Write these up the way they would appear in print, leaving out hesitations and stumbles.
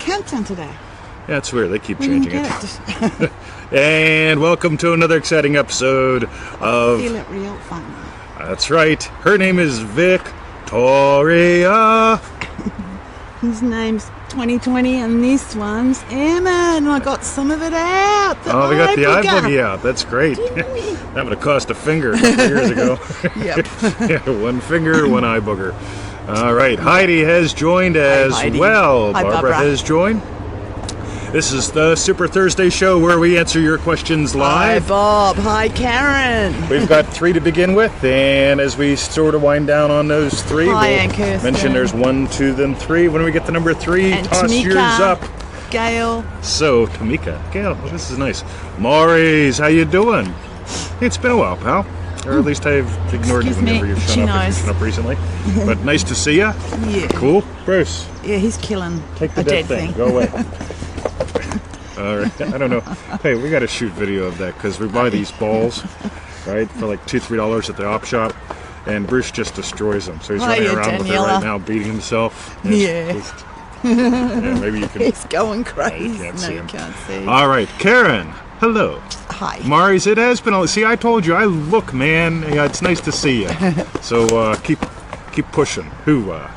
countdown today. Yeah, it's weird. They keep changing it. it. And welcome to another exciting episode of... Feel it real fun. That's right. Her name is Victoria. His name's 2020 and this one's Emma, and I got some of it out. We got the eye boogie out. That's great. That would have cost a finger a couple years ago. Yep. Yeah, one finger, one eye booger. All right. Heidi has joined as well. Hi, Barbara has joined. This is the Super Thursday show where we answer your questions live. Hi, Bob. Hi, Karen. We've got 3 to begin with, and as we sort of wind down on those 3, Hi, we'll Aunt Kirsten. mention there's 1, 2, then 3. When we get to number 3, And toss Tamika, yours up. Gail. So, Tamika, Gail, this is nice. Maurice, how you doing? It's been a while, pal. Or at least I've ignored Excuse you whenever me, you've she shown up, knows. recently. But nice to see you. Yeah. Cool. Bruce, Yeah, he's killing take the a dead dead thing. thing. Go away. All right. I don't know. Hey, we got to shoot video of that because we buy these balls, right, for like $2, $3 at the op shop, and Bruce just destroys them. So he's running around with it right now, beating himself. Yeah. Yeah, maybe you can. He's going crazy. you can't see you him. can't see. All right, Karen. Hello. Hi. Maurice, it has been. See, I told you. I look, man. Yeah, it's nice to see you. So keep pushing. Hoorah.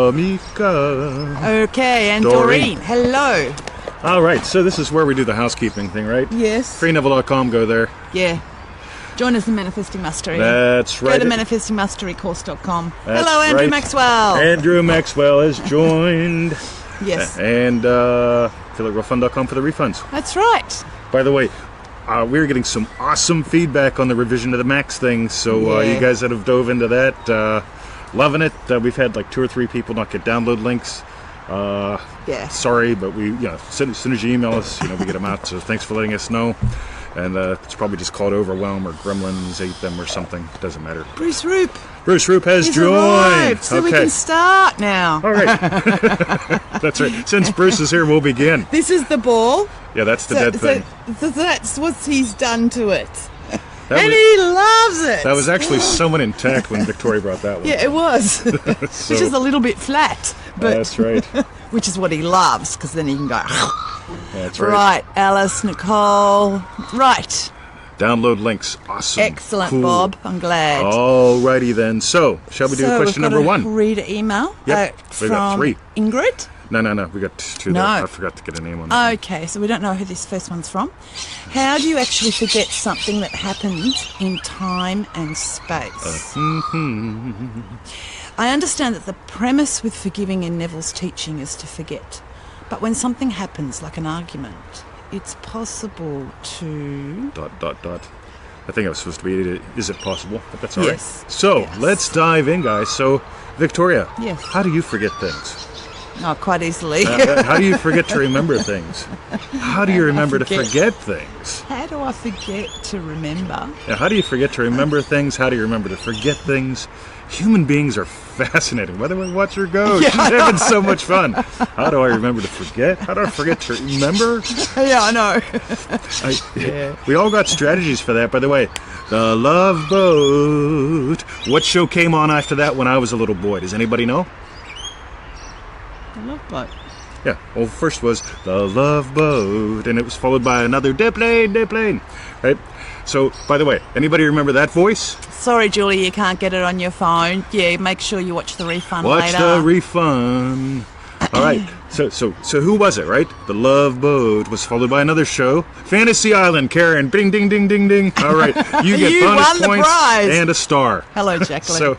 Tamika. Okay, and Doreen. Hello. All right, so this is where we do the housekeeping thing, right? Yes. Freeneville.com, go there. Yeah. Join us in Manifesting Mastery. That's right. Go to manifestingmasterycourse.com. That's Hello, Andrew right. Maxwell. Andrew Maxwell has joined. Yes. And feelitrealfun.com for the refunds. That's right. By the way, we're getting some awesome feedback on the revision of the Max thing, so Yeah. you guys that have dove into that, loving it. We've had like 2 or 3 people not get download links. Yeah. Sorry, but we, as soon as you email us, we get them out. So thanks for letting us know. And it's probably just called overwhelm or gremlins ate them or something. It doesn't matter. Bruce Roop. Bruce Roop has He's joined. arrived, so we Okay. can start now. All right. That's right. Since Bruce is here, we'll begin. This is the ball. Yeah, that's the dead thing. So that's what he's done to it. That And was- he loves it. That was actually somewhat intact when Victoria brought that one. Yeah, it was. So- Which is a little bit flat. But That's right. which is what he loves, because then he can go. That's right. Right, Alice, Nicole. Right. Download links. Awesome. Excellent, Cool. Bob. I'm glad. Alrighty then. So, shall we do question we've number got 1? Read an email. Yep, we got from 3. Ingrid. No. We got 2 No. there. I forgot to get a name on that. Okay, so we don't know who this first one's from. How do you actually forget something that happened in time and space? I understand that the premise with forgiving in Neville's teaching is to forget. But when something happens, like an argument, it's possible to... ... I think I was supposed to be, is it possible? But that's all right. Yes. So, Yes. let's dive in, guys. So, Victoria. Yes. How do you forget things? Oh, quite easily. How do you forget to remember things? How do you remember to forget? forget things? How do I forget to remember? Yeah, how do you forget to remember things? How do you remember to forget things? Human beings are fascinating. By the way, watch her go. She's having so much fun. How do I remember to forget? How do I forget to remember? Yeah, I know. We all got strategies for that. By the way, The Love Boat. What show came on after that when I was a little boy? Does anybody know? The Love Boat. Yeah, well, first was The Love Boat, and it was followed by another Deplane, right? So, by the way, anybody remember that voice? Sorry, Julie, you can't get it on your phone. Yeah, make sure you watch the refund Watch later. the refund. All right, so who was it, right? The Love Boat was followed by another show, Fantasy Island. Karen, ding, ding, ding, ding, ding. All right, you get You bonus won the points prize. and a star. Hello, Jacqueline. So,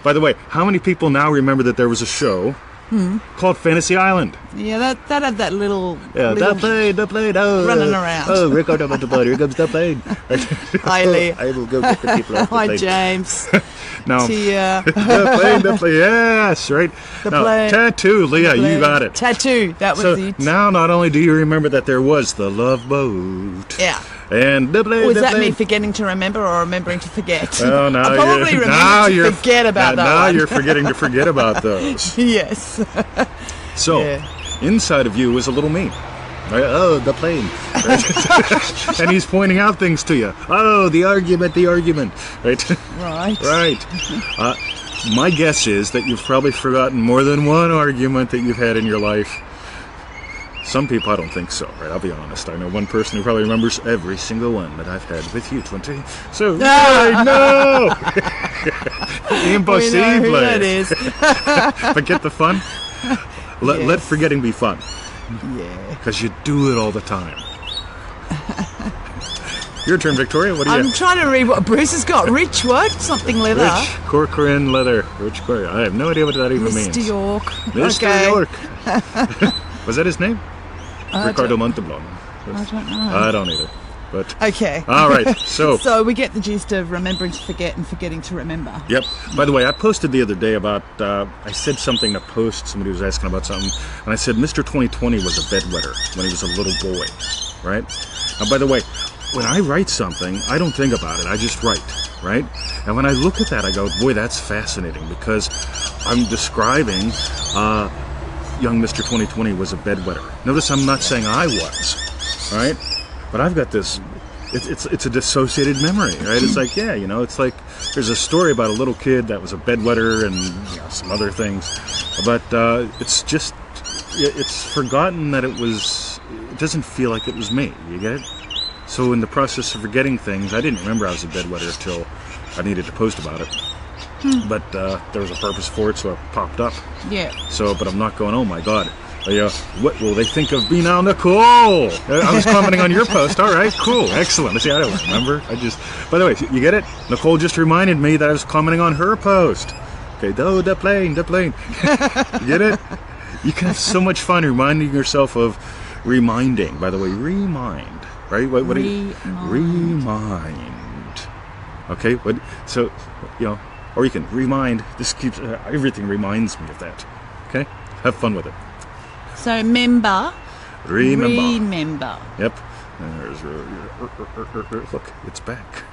by the way, how many people now remember that there was a show called Fantasy Island? Yeah, that had that little... Yeah, little the plane, oh. running around. Oh, Rico, the plane, here comes the plane. Hi, Lee. I will go get the people off the Hi, plane. James. No. Tia. the plane, yes, right. The Now, plane. Tattoo, Leah, you got it. Tattoo, that was So it. now not only do you remember that there was the Love Boat. Yeah. And the plane, Was the that plane. me forgetting to remember or remembering to forget? Oh, now I probably you're, remembered now to you're, forget about that now one. you're forgetting to forget about those. Yes. So, Yeah. inside of you was a little me. Right? Oh, the plane. Right? And he's pointing out things to you. Oh, the argument. Right? Right. Right. My guess is that you've probably forgotten more than one argument that you've had in your life. Some people, I don't think so, right? I'll be honest. I know one person who probably remembers every single one that I've had with you, 20. So, no! Impossible. We know who that is. But get the fun? Let forgetting be fun. Yeah. Because you do it all the time. Your turn, Victoria. What do you I'm trying to read what Bruce has got. Rich what? Something leather. Rich Corcoran leather. Rich Corcoran. I have no idea what that even means. Mr. York. Mr. Okay. York. Was that his name? Ricardo Montalban. I don't know. I don't either. But Okay. all right. So So we get the gist of remembering to forget and forgetting to remember. Yep. By the way, I posted the other day about, I said something to post, somebody was asking about something, and I said Mr. 2020 was a bedwetter when he was a little boy, right? Now, by the way, when I write something, I don't think about it, I just write, right? And when I look at that, I go, boy, that's fascinating, because I'm describing young Mr. 2020 was a bedwetter. Notice I'm not saying I was, right? But I've got this, it's a dissociated memory, right? It's like, yeah, it's like there's a story about a little kid that was a bedwetter and some other things, but it's forgotten that it doesn't feel like it was me, you get it? So in the process of forgetting things, I didn't remember I was a bedwetter until I needed to post about it. But there was a purpose for it, so it popped up. Yeah. So, but I'm not going, oh my God. What will they think of me now, Nicole? I was commenting on your post. All right, cool, excellent. See, I don't remember. By the way, you get it? Nicole just reminded me that I was commenting on her post. Okay, the plane. You get it? You can have so much fun reminding yourself of reminding. By the way, remind, right? What do you remind? Okay, so, or you can remind. This keeps everything reminds me of that. Okay, have fun with it. So remember. Yep. Look, it's back.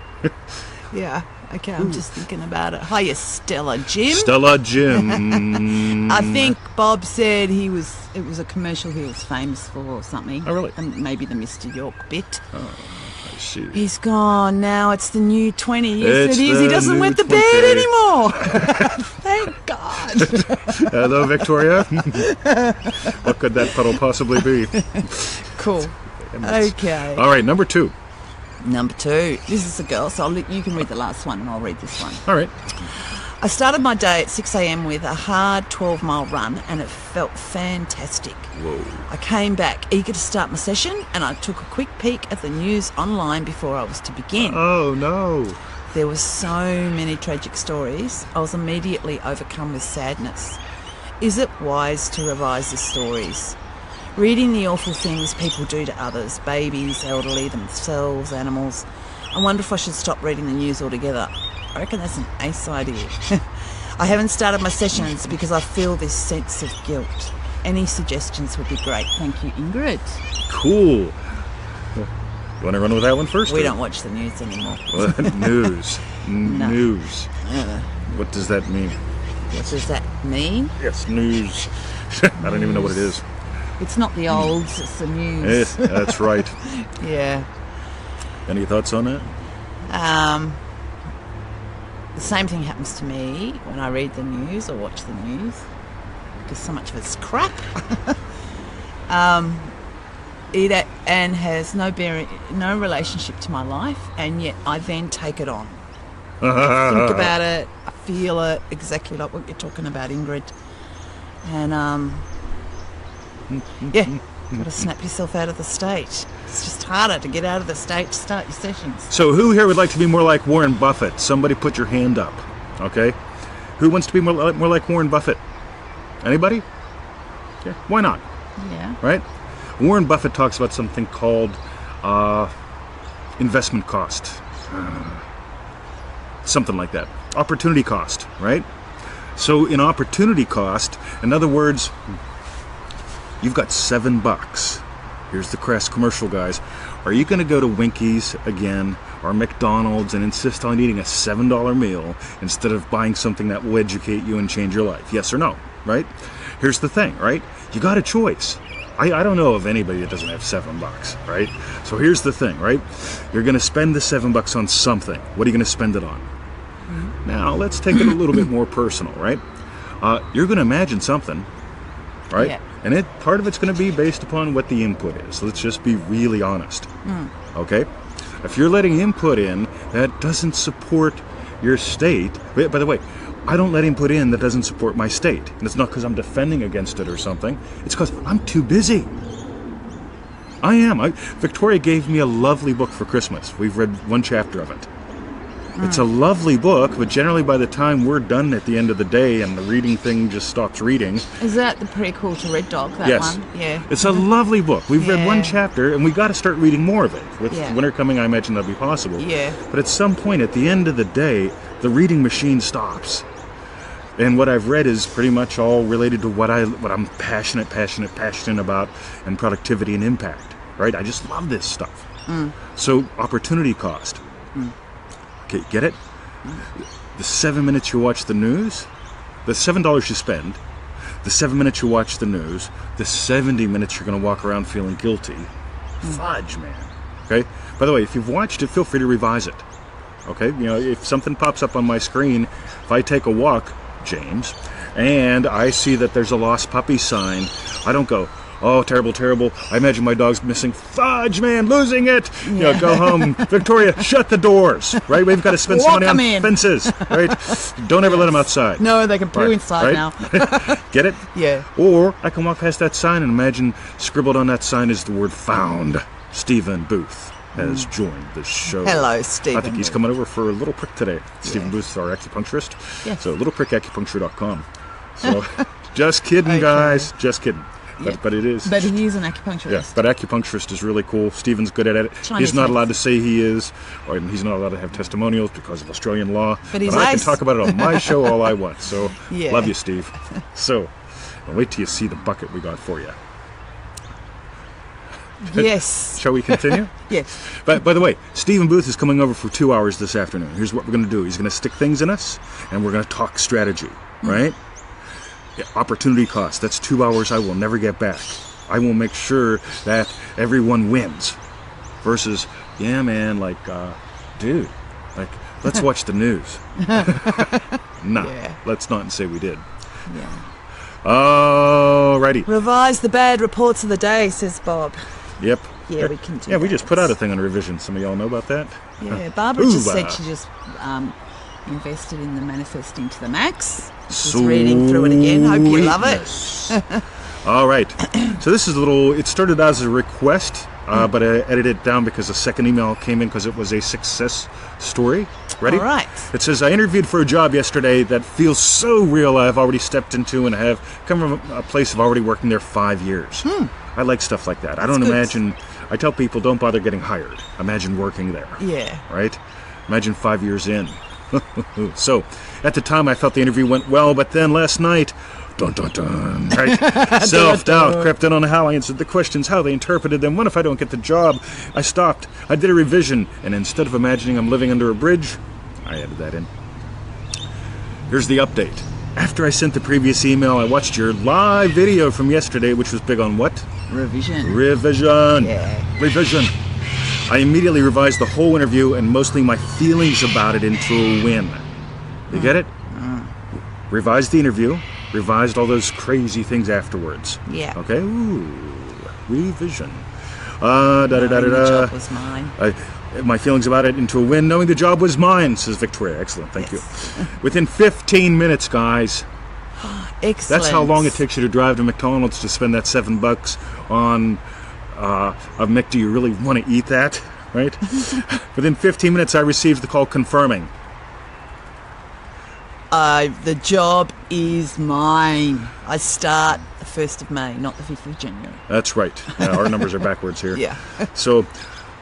Yeah. Okay, I'm just thinking about it. Hiya, Stella Jim. Stella Jim. I think Bob said it was a commercial he was famous for or something. Oh, really? And maybe the Mr. York bit. Oh, I see. He's gone now. It's the new 20. Yes, It's it is. He the doesn't new wet the 20. bed anymore. Thank God. Hello, Victoria. What could that puddle possibly be? Cool. Okay. All right, number 2. Number 2. This is a girl, so you can read the last one and I'll read this one. All right. I started my day at 6 a.m. with a hard 12-mile run and it felt fantastic. Whoa. I came back eager to start my session and I took a quick peek at the news online before I was to begin. Oh, no. There were so many tragic stories. I was immediately overcome with sadness. Is it wise to revise the stories? Reading the awful things people do to others, babies, elderly, themselves, animals. I wonder if I should stop reading the news altogether. I reckon that's an ace idea. I haven't started my sessions because I feel this sense of guilt. Any suggestions would be great. Thank you, Ingrid. Cool. You want to run with that one first? We don't watch the news anymore. News. No. News. What does that mean? What does that mean? Yes, news. I don't even know what it is. It's not the olds, it's the news. That's right. Yeah. Any thoughts on that? The same thing happens to me when I read the news or watch the news, because so much of it's crap. It has no relationship to my life, and yet I then take it on. I think about it, I feel it, exactly like what you're talking about, Ingrid. And got to snap yourself out of the state. It's just harder to get out of the state to start your sessions. So who here would like to be more like Warren Buffett? Somebody put your hand up, okay? Who wants to be more like Warren Buffett? Anybody? Yeah, why not? Yeah. Right? Warren Buffett talks about something called investment cost. Something like that. Opportunity cost, right? So in opportunity cost, in other words, you've got $7. Here's the crass commercial, guys. Are you going to go to Winkies again or McDonald's and insist on eating a $7 meal instead of buying something that will educate you and change your life? Yes or no, right? Here's the thing, right? You got a choice. I don't know of anybody that doesn't have $7, right? So here's the thing, right? You're going to spend the $7 on something. What are you going to spend it on? Now, let's take it a little bit more personal, right? You're going to imagine something, right? Yeah. And part of it's going to be based upon what the input is. Let's just be really honest. Okay? If you're letting input in that doesn't support your state, by the way, I don't let input in that doesn't support my state. And it's not because I'm defending against it or something. It's because I'm too busy. I am. Victoria gave me a lovely book for Christmas. We've read one chapter of it. It's a lovely book, but generally by the time we're done at the end of the day and the reading thing just stops reading. Is that the prequel to Red Dog, that yes. one? Yeah. It's a lovely book. We've read one chapter, and we got to start reading more of it. With winter coming, I imagine that'll be possible. Yeah. But at some point, at the end of the day, the reading machine stops. And what I've read is pretty much all related to what I'm passionate about, and productivity and impact. Right? I just love this stuff. So opportunity cost. Okay, get it? The 7 minutes you watch the news, the $7 you spend, the 7 minutes you watch the news, the 70 minutes you're going to walk around feeling guilty. Fudge, man. Okay? By the way, if you've watched it, feel free to revise it. Okay? You know, if something pops up on my screen, if I take a walk, James, and I see that there's a lost puppy sign, I don't go, oh, terrible, terrible. I imagine my dog's missing. Fudge, man, losing it. You know, go home. Victoria, shut the doors, right? We've got to spend some money on fences, right? Don't ever let them outside. No, they can poo inside now. Get it? Yeah. Or I can walk past that sign and imagine scribbled on that sign is the word found. Stephen Booth has joined the show. Hello, Stephen. I think he's coming over for a little prick today. Stephen Booth's our acupuncturist. Yes. So littleprickacupuncture.com. So just kidding, guys. Just kidding. But it is. But he is an acupuncturist. Yeah, but acupuncturist is really cool. Stephen's good at it. He's not allowed to say he is, or he's not allowed to have testimonials because of Australian law. But I can talk about it on my show all I want. So love you, Steve. So wait till you see the bucket we got for you. Yes. Shall we continue? Yes. But by the way, Stephen Booth is coming over for 2 hours this afternoon. Here's what we're going to do. He's going to stick things in us, and we're going to talk strategy, right? Opportunity cost. That's 2 hours I will never get back. I will make sure that everyone wins. Versus, yeah, man, like, dude, like, let's watch the news. Let's not say we did. Yeah. Alrighty. Revise the bad reports of the day, says Bob. Yep. Yeah, we can do Yeah, that. we just put out a thing on revision. Some of y'all know about that? Yeah, Barbara just said she just invested in the Manifesting to the Max. She's reading through it again. Hope you love it. All right. So this is it started as a request, but I edited it down because a second email came in because it was a success story. Ready? All right. It says, I interviewed for a job yesterday that feels so real I've already stepped into and have come from a place of already working there 5 years. I like stuff like that. I don't imagine, I tell people don't bother getting hired. Imagine working there. Yeah. Right? Imagine 5 years in. So, at the time I felt the interview went well, but then last night, dun dun dun, right? Self-doubt crept in on how I answered the questions, how they interpreted them. What if I don't get the job? I stopped. I did a revision, and instead of imagining I'm living under a bridge, I added that in. Here's the update. After I sent the previous email, I watched your live video from yesterday, which was big on what? Revision. Yeah. Revision. I immediately revised the whole interview and mostly my feelings about it into a win. You get it? Revised the interview, revised all those crazy things afterwards. Yeah. Okay? Ooh, revision. The job was mine. My feelings about it into a win, knowing the job was mine, says Victoria. Excellent, thank you. Within 15 minutes, guys. Excellent. That's how long it takes you to drive to McDonald's to spend that $7 on a Mick. Do you really want to eat that? Right? Within 15 minutes, I received the call confirming. The job is mine. I start the 1st of May, not the 5th of January. That's right. Yeah, our numbers are backwards here. Yeah. So,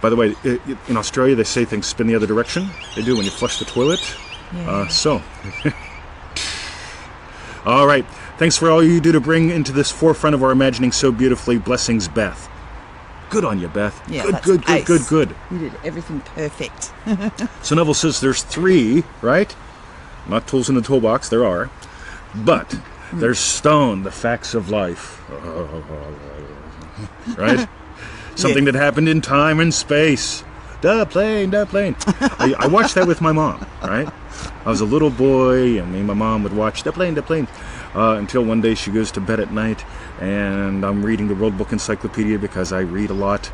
by the way, in Australia, they say things spin the other direction. They do when you flush the toilet. Yeah. All right. Thanks for all you do to bring into this forefront of our imagining so beautifully. Blessings, Beth. Good on you, Beth. Yeah, good. You did everything perfect. So Neville says there's 3, right? Not tools in the toolbox, there are. But there's stone, the facts of life. Right? Something that happened in time and space. Duh plane. I watched that with my mom, right? I was a little boy, and me and my mom would watch the plane. until one day she goes to bed at night, and I'm reading the World Book Encyclopedia because I read a lot.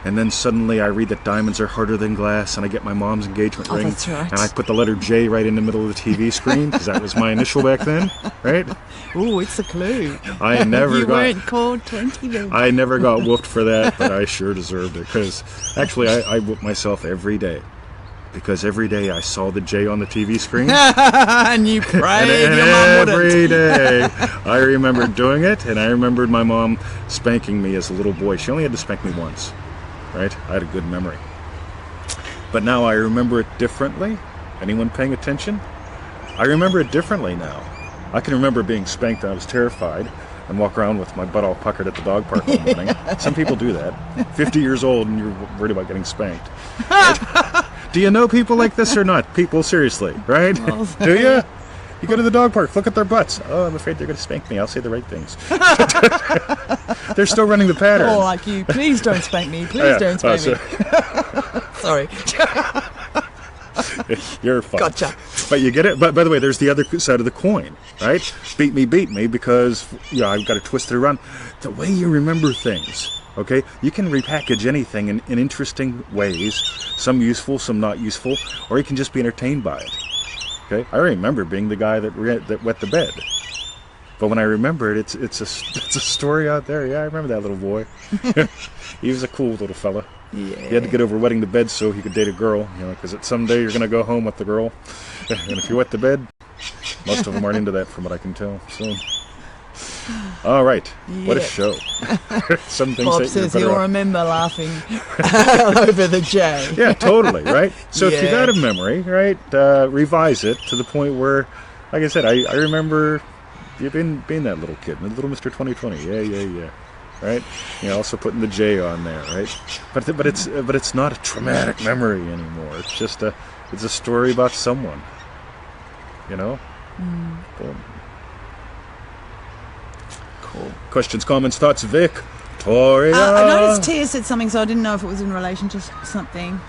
And then suddenly I read that diamonds are harder than glass, and I get my mom's engagement ring. That's right. And I put the letter J right in the middle of the TV screen because that was my initial back then, right? Ooh, it's a clue. I never You got. weren't called 20 then. I never got whooped for that, but I sure deserved it because actually I whoop myself every day. Because every day I saw the J on the TV screen. And you prayed and your mum wouldn't. every day I remembered doing it, and I remembered my mom spanking me as a little boy. She only had to spank me once, right? I had a good memory. But now I remember it differently. Anyone paying attention? I remember it differently now. I can remember being spanked and I was terrified and walk around with my butt all puckered at the dog park all morning. Some people do that. 50 years old and you're worried about getting spanked. Right? Do you know people like this or not? People, seriously, right? Do you? You go to the dog park, look at their butts. Oh, I'm afraid they're going to spank me. I'll say the right things. They're still running the pattern. Oh, like you. Please don't spank me. Please don't spank me. Sorry. You're fine. Gotcha. But you get it? But by the way, there's the other side of the coin, right? Beat me, because I've got to twist it around. The way you remember things, okay? You can repackage anything in interesting ways, some useful, some not useful, or you can just be entertained by it. Okay? I remember being the guy that wet the bed. But when I remember it, it's a story out there. Yeah, I remember that little boy. He was a cool little fella. Yeah. He had to get over wetting the bed so he could date a girl, because someday you're going to go home with the girl. And if you wet the bed, most of them aren't into that from what I can tell. So, all right. What a show. Some things Bob that says you're he'll better off. remember laughing over the J. Yeah, totally, right? So if you Yeah. got a memory, right, revise it to the point where, like I said, I remember you being that little kid, the little Mr. 2020. Yeah. Right? Also putting the J on there, right? But it's not a traumatic memory anymore. It's just a story about someone. Boom. Cool. Questions, comments, thoughts, Victoria. I noticed Tia said something, so I didn't know if it was in relation to something.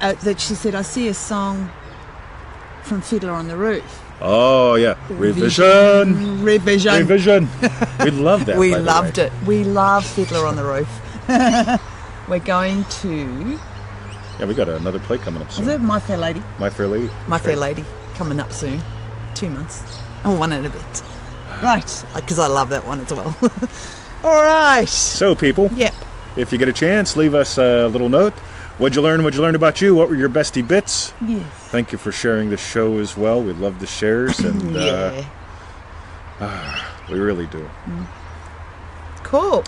That she said, I see a song from Fiddler on the Roof. Oh, yeah. Revision. We love that. We loved it. We love Fiddler on the Roof. We're going to... Yeah, we got another play coming up soon. Is it My Fair Lady? My Fair Lady. My Fair Lady coming up soon. 2 months. Oh, 1 and a bit. Right, because I love that one as well. All right. So, people. Yep. If you get a chance, leave us a little note. What'd you learn? What'd you learn about you? What were your bestie bits? Yes. Thank you for sharing the show as well. We love the shares, and Yeah. we really do. Cool.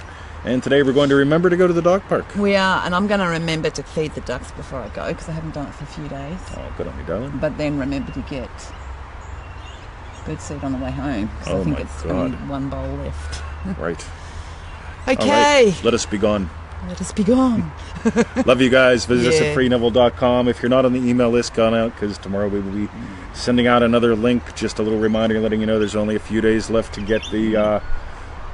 And today we're going to remember to go to the dog park. We are, and I'm going to remember to feed the ducks before I go because I haven't done it for a few days. Oh, good on you, darling. But then remember to get birdseed on the way home because Oh I think my it's God. only 1 bowl left. Right. Okay. All right. Let us be gone. Let us be gone. Love you guys. Visit us Yeah. at freeneville.com. If you're not on the email list, gone out, because tomorrow we will be sending out another link. Just a little reminder letting you know there's only a few days left to get the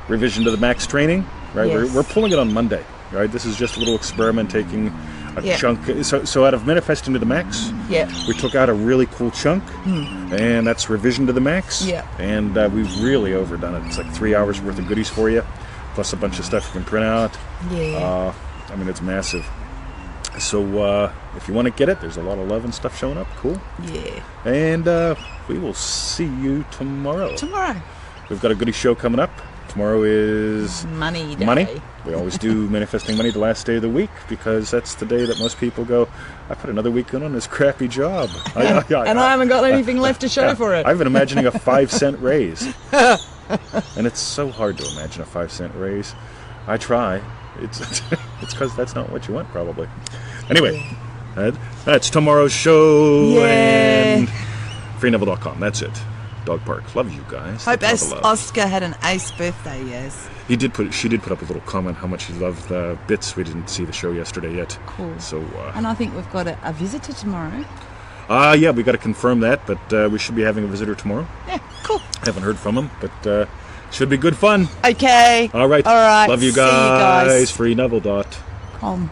revision to the max training. Right, Yes. we're pulling it on Monday. Right, this is just a little experiment, taking a Yeah. chunk. So out of manifesting to the max, Yeah. we took out a really cool chunk, and that's revision to the max. Yeah. And we've really overdone it. It's like 3 hours worth of goodies for you, plus a bunch of stuff you can print out. Yeah. It's massive. So if you want to get it, there's a lot of love and stuff showing up. Cool. Yeah. And we will see you tomorrow. Tomorrow. We've got a goodie show coming up. Tomorrow is Money day. money. We always do manifesting money the last day of the week because that's the day that most people go, I put another week in on this crappy job. And I haven't got anything left to show for it. I've been imagining a 5-cent raise. And it's so hard to imagine a 5-cent raise. I try. It's because that's not what you want, probably. Anyway, that's tomorrow's show. Yeah. And freeneville.com. That's it. Dog Park. Love you guys. Hope That's all the love. Oscar had an ace birthday, yes. She did put up a little comment how much she loved the bits. We didn't see the show yesterday yet. Cool. So, And I think we've got a visitor tomorrow. yeah, we got to confirm that, but we should be having a visitor tomorrow. Yeah, cool. Haven't heard from him, but should be good fun. Okay. All right. All right. Love you See you guys. guys. Freeneville.com. Com.